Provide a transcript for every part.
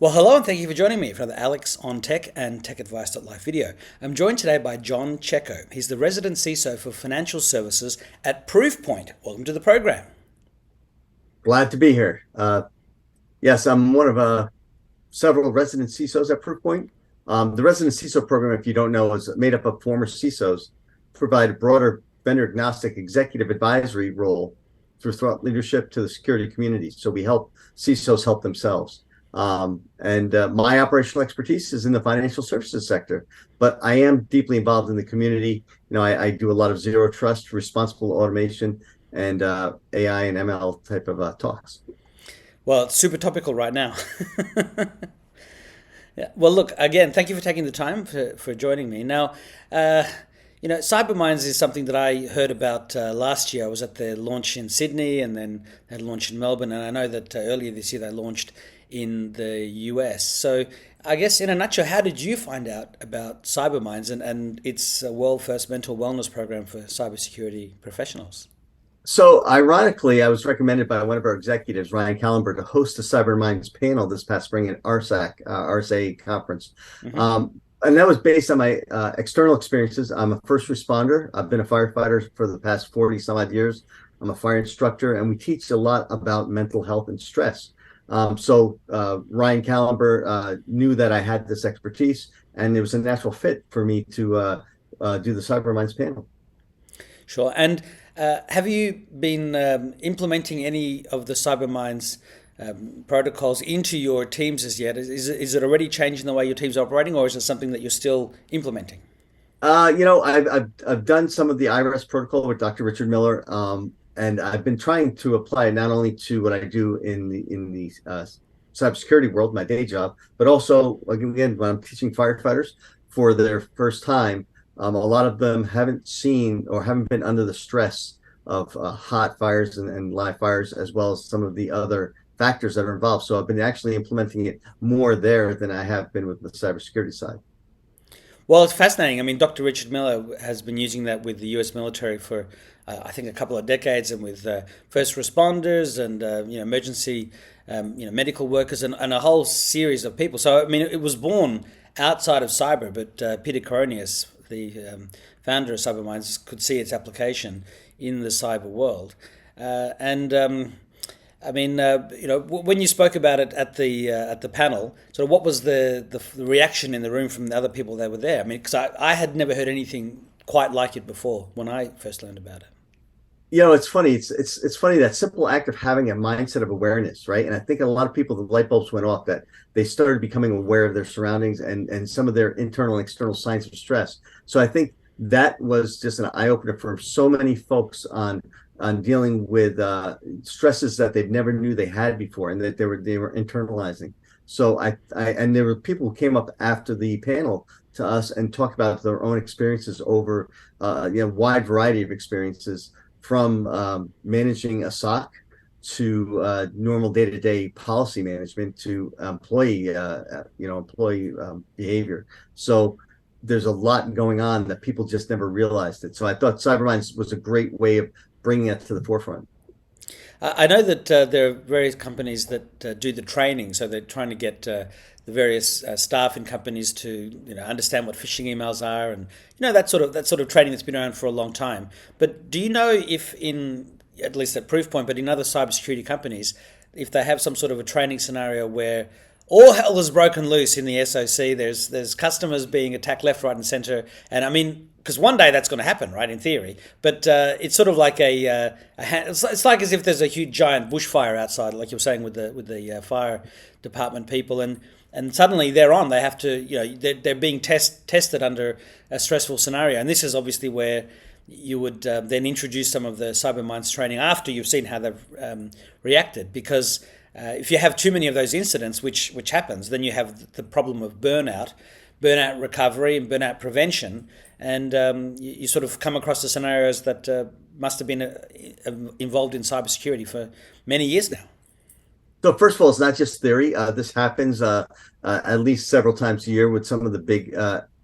Well, hello and thank you for joining me for the Alex on Tech and TechAdvice.live video. I'm joined today by John Checco. He's the resident CISO for financial services at Proofpoint. Welcome to the program. Glad to be here. Yes, I'm one of several resident CISOs at Proofpoint. The resident CISO program, if you don't know, is made up of former CISOs, provide a broader vendor agnostic executive advisory role through thought leadership to the security community. So we help CISOs help themselves. My operational expertise is in the financial services sector, but I am deeply involved in the community. I do a lot of zero trust, responsible automation, and AI and ML type of talks. Well, it's super topical right now. Yeah. Well, look, again, thank you for taking the time for joining me. Now, Cyberminds is something that I heard about last year. I was at the launch in Sydney and then they had launched in Melbourne. And I know that earlier this year they launched in the US. So I guess in a nutshell, how did you find out about Cyberminds and its world first mental wellness program for cybersecurity professionals? So ironically, I was recommended by one of our executives, Ryan Callenberg, to host a Cyber Minds panel this past spring at RSAC, RSA conference. Mm-hmm. And that was based on my external experiences. I'm a first responder. I've been a firefighter for the past 40 some odd years. I'm a fire instructor, and we teach a lot about mental health and stress. Ryan Callenberg knew that I had this expertise, and it was a natural fit for me to do the Cyber Minds panel. Sure. And have you been implementing any of the Cyberminds protocols into your teams as yet? Is it already changing the way your team's operating, or is it something that you're still implementing? I've done some of the IRS protocol with Dr. Richard Miller, and I've been trying to apply it not only to what I do in the cybersecurity world, my day job, but also again when I'm teaching firefighters for their first time. A lot of them haven't seen or haven't been under the stress of hot fires and live fires, as well as some of the other factors that are involved. So I've been actually implementing it more there than I have been with the cybersecurity side. Well, it's fascinating. I mean, Dr. Richard Miller has been using that with the US military for, I think, a couple of decades, and with first responders and emergency, medical workers, and a whole series of people. So, I mean, it was born outside of cyber, but Peter Coronius, the founder of Cyberminds, could see its application in the cyber world. When you spoke about it at the panel, so what was the reaction in the room from the other people that were there? I mean, because I had never heard anything quite like it before when I first learned about it. It's funny. It's funny, that simple act of having a mindset of awareness, right? And I think a lot of people, the light bulbs went off, that they started becoming aware of their surroundings and some of their internal and external signs of stress. So I think that was just an eye opener for so many folks on dealing with stresses that they never knew they had before, and that they were internalizing. So and there were people who came up after the panel to us and talked about their own experiences over wide variety of experiences, from managing a SOC to normal day-to-day policy management to employee behavior. So there's a lot going on that people just never realized it. So I thought Cyberminds was a great way of bringing it to the forefront. I know that there are various companies that do the training, so they're trying to get the various staff in companies to understand what phishing emails are, and that sort of training that's been around for a long time. But do you know if at least at Proofpoint, but in other cybersecurity companies, if they have some sort of a training scenario where all hell is broken loose in the SOC? There's customers being attacked left, right, and center, and I mean, because one day that's going to happen, right? In theory, but it's sort of like it's like as if there's a huge giant bushfire outside, like you were saying with the fire department people, and suddenly they're on. They have to, they're being tested under a stressful scenario, and this is obviously where you would then introduce some of the Cyberminds training after you've seen how they've reacted, because if you have too many of those incidents, which happens, then you have the problem of burnout recovery, and burnout prevention, and you sort of come across the scenarios that must have been involved in cybersecurity for many years now. So first of all, it's not just theory. This happens at least several times a year with some of the big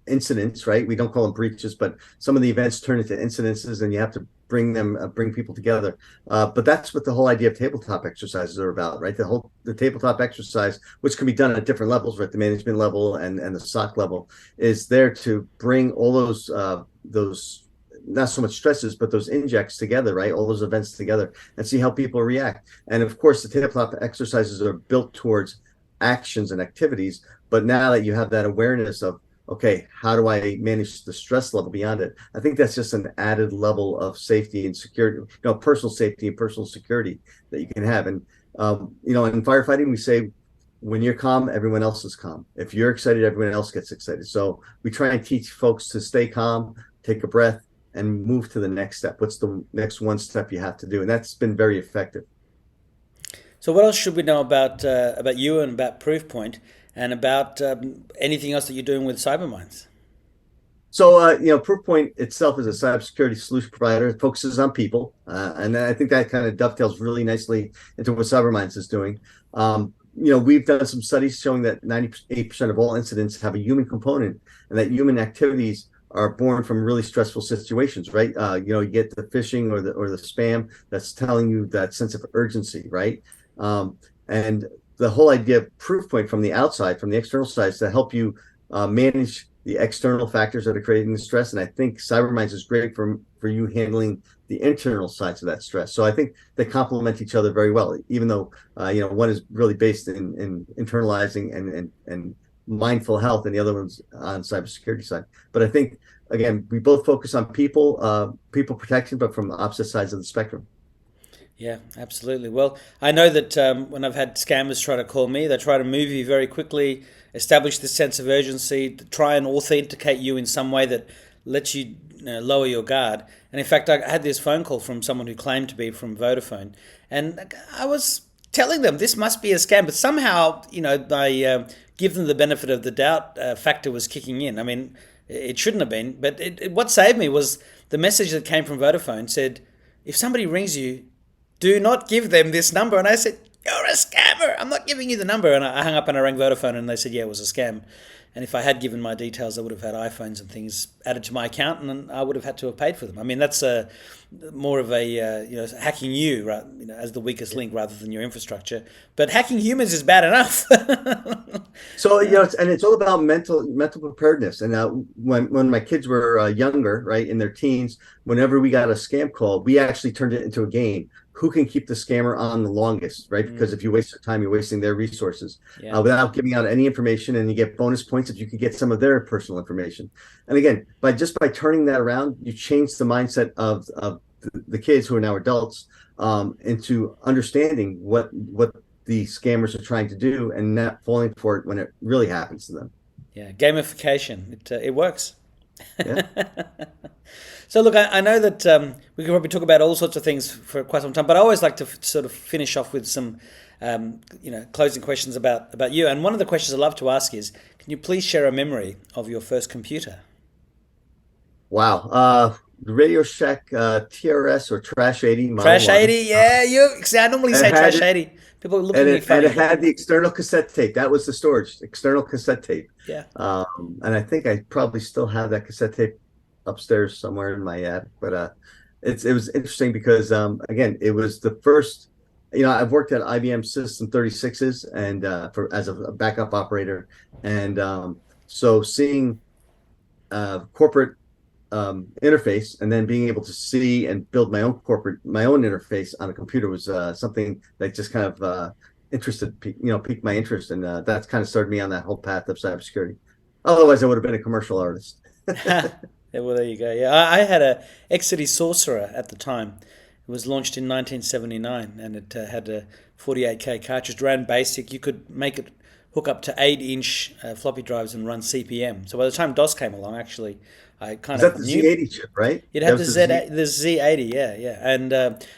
incidents, right? We don't call them breaches, but some of the events turn into incidences, and you have to bring people together. But that's what the whole idea of tabletop exercises are about, right? The tabletop exercise, which can be done at different levels, right? The management level and the SOC level, is there to bring all those not so much stresses, but those injects together, right? All those events together, and see how people react. And of course, the tabletop exercises are built towards actions and activities. But now that you have that awareness of, okay, how do I manage the stress level beyond it? I think that's just an added level of safety and security, personal safety and personal security that you can have. And, in firefighting, we say, when you're calm, everyone else is calm. If you're excited, everyone else gets excited. So we try and teach folks to stay calm, take a breath, and move to the next step. What's the next one step you have to do? And that's been very effective. So what else should we know about you and about Proofpoint and about anything else that you're doing with Cyberminds? So, Proofpoint itself is a cybersecurity solution provider. It focuses on people, and I think that kind of dovetails really nicely into what Cyberminds is doing. We've done some studies showing that 98% of all incidents have a human component, and that human activities are born from really stressful situations, right? You get the phishing or the spam that's telling you that sense of urgency, right? And the whole idea of Proofpoint from the outside, from the external side, is to help you manage the external factors that are creating the stress. And I think Cyberminds is great for you handling the internal sides of that stress. So I think they complement each other very well, even though one is really based in internalizing and mindful health, and the other one's on cybersecurity side. But I think, again, we both focus on people protection, but from the opposite sides of the spectrum. Yeah, absolutely. Well, I know that when I've had scammers try to call me, they try to move you very quickly, establish this sense of urgency, to try and authenticate you in some way that lets you, lower your guard. And in fact, I had this phone call from someone who claimed to be from Vodafone, and I was telling them this must be a scam, but somehow, I give them the benefit of the doubt factor was kicking in. I mean, it shouldn't have been, but what saved me was the message that came from Vodafone said, if somebody rings you, do not give them this number. And I said, you're a scammer. I'm not giving you the number. And I hung up and I rang Vodafone, and they said, yeah, it was a scam. And if I had given my details, I would have had iPhones and things added to my account, and I would have had to have paid for them. I mean, that's more of a hacking you, right? As the weakest link rather than your infrastructure. But hacking humans is bad enough. So it's all about mental preparedness. And when my kids were younger, right, in their teens, whenever we got a scam call, we actually turned it into a game. Who can keep the scammer on the longest, right? Because if you waste their time, you're wasting their resources without giving out any information, and you get bonus points if you could get some of their personal information. And again, by turning that around, you change the mindset of the kids who are now adults into understanding what the scammers are trying to do and not falling for it when it really happens to them. Yeah, gamification. It works. Yeah. So look, I know that we could probably talk about all sorts of things for quite some time, but I always like to sort of finish off with some, closing questions about you. And one of the questions I love to ask is, can you please share a memory of your first computer? Wow. The Radio Shack TRS or Trash 80 Model Trash 1. 80, yeah. I normally say Trash 80. People look at me funny. And it had the external cassette tape. That was the storage, external cassette tape. Yeah. And I think I probably still have that cassette tape upstairs somewhere in my attic. But it was interesting because, again, it was the first, I've worked at IBM System 36s and as a backup operator. And so seeing corporate interface and then being able to see and build my own interface on a computer was something that just kind of piqued my interest, and that's kind of started me on that whole path of cybersecurity. Otherwise, I would have been a commercial artist. Yeah, well, there you go. Yeah, I had a Exidy Sorcerer at the time. It was launched in 1979, and it had a 48K cartridge. Ran BASIC. You could make it hook up to 8-inch floppy drives and run CP/M. So by the time DOS came along, actually, I kind of Is that the knew. Z80 chip, right? It had the Z80, yeah. And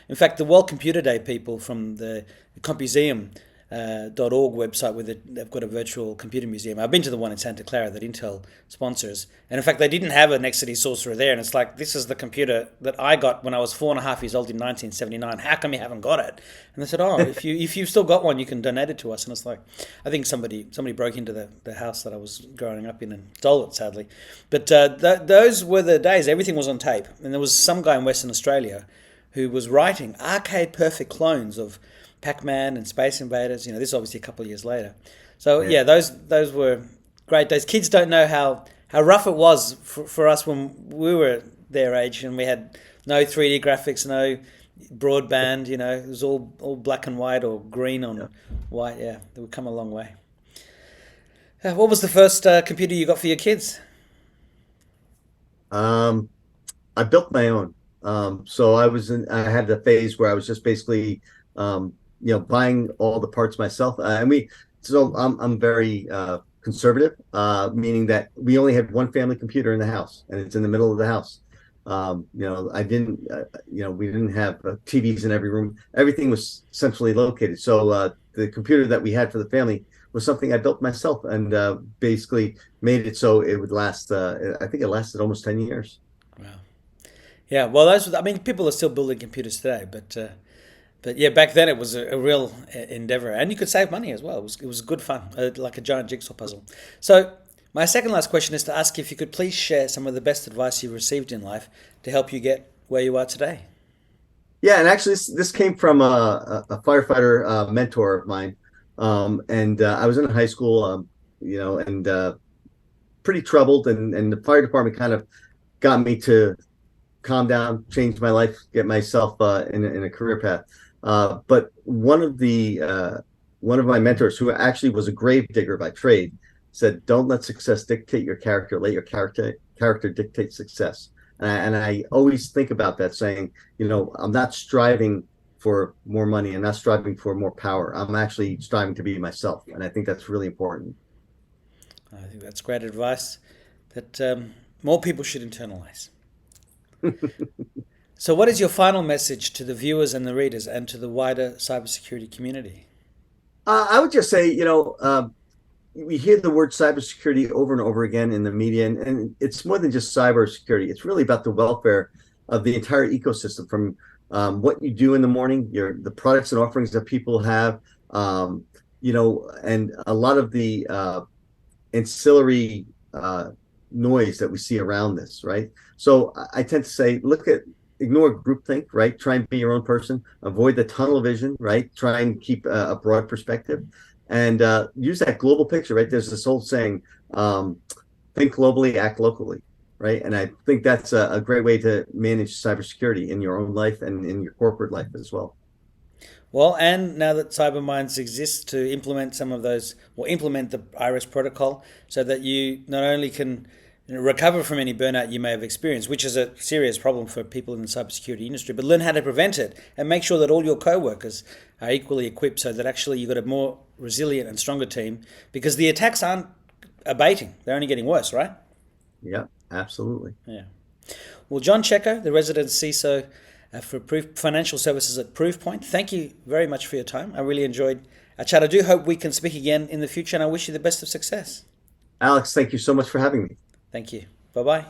in fact, the World Computer Day people from the Compuseum .org website where they've got a virtual computer museum. I've been to the one in Santa Clara that Intel sponsors, and in fact, they didn't have an XCD Sorcerer there. And it's like, this is the computer that I got when I was 4.5 years old in 1979. How come you haven't got it? And they said, oh, if you've still got one, you can donate it to us. And it's like, I think somebody broke into the house that I was growing up in and stole it, sadly. But those were the days. Everything was on tape, and there was some guy in Western Australia who was writing arcade perfect clones of Pac-Man and Space Invaders. This is obviously a couple of years later. So yeah, those were great days. Kids don't know how rough it was for us when we were their age, and we had no 3D graphics, no broadband. It was all black and white or green on white. Yeah, we've come a long way. What was the first computer you got for your kids? I built my own. So I had the phase where I was just basically, buying all the parts myself. I'm very conservative, meaning that we only had one family computer in the house, and it's in the middle of the house. We didn't have TVs in every room. Everything was centrally located. So the computer that we had for the family was something I built myself, and basically made it so it would last. I think it lasted almost 10 years. Wow. Yeah. Well, people are still building computers today, but yeah, back then it was a real endeavor, and you could save money as well. It was good fun, like a giant jigsaw puzzle. So my second last question is to ask if you could please share some of the best advice you've received in life to help you get where you are today. Yeah, and actually, this came from a firefighter mentor of mine, and I was in high school, and pretty troubled, and the fire department kind of got me to calm down, change my life, get myself in a career path. But one of my mentors, who actually was a grave digger by trade, said, "Don't let success dictate your character. Let your character dictate success." And I always think about that, saying, I'm not striving for more money. I'm not striving for more power. I'm actually striving to be myself, and I think that's really important. I think that's great advice that more people should internalize. So, what is your final message to the viewers and the readers and to the wider cybersecurity community? I would just say, we hear the word cybersecurity over and over again in the media, and it's more than just cybersecurity. It's really about the welfare of the entire ecosystem, from what you do in the morning, the products and offerings that people have, and a lot of the ancillary noise that we see around this, right? So I tend to say, ignore groupthink, right? Try and be your own person. Avoid the tunnel vision, right? Try and keep a broad perspective, and use that global picture, right? There's this old saying, think globally, act locally, right? And I think that's a great way to manage cybersecurity in your own life and in your corporate life as well. Well, and now that CyberMinds exists to implement some of those, or implement the IRIS protocol, so that you not only can recover from any burnout you may have experienced, which is a serious problem for people in the cybersecurity industry, but learn how to prevent it and make sure that all your co-workers are equally equipped, so that actually you've got a more resilient and stronger team, because the attacks aren't abating. They're only getting worse, right? Yeah, absolutely. Yeah. Well, John Checco, the resident CISO for Financial Services at Proofpoint, thank you very much for your time. I really enjoyed our chat. I do hope we can speak again in the future, and I wish you the best of success. Alex, thank you so much for having me. Thank you. Bye-bye.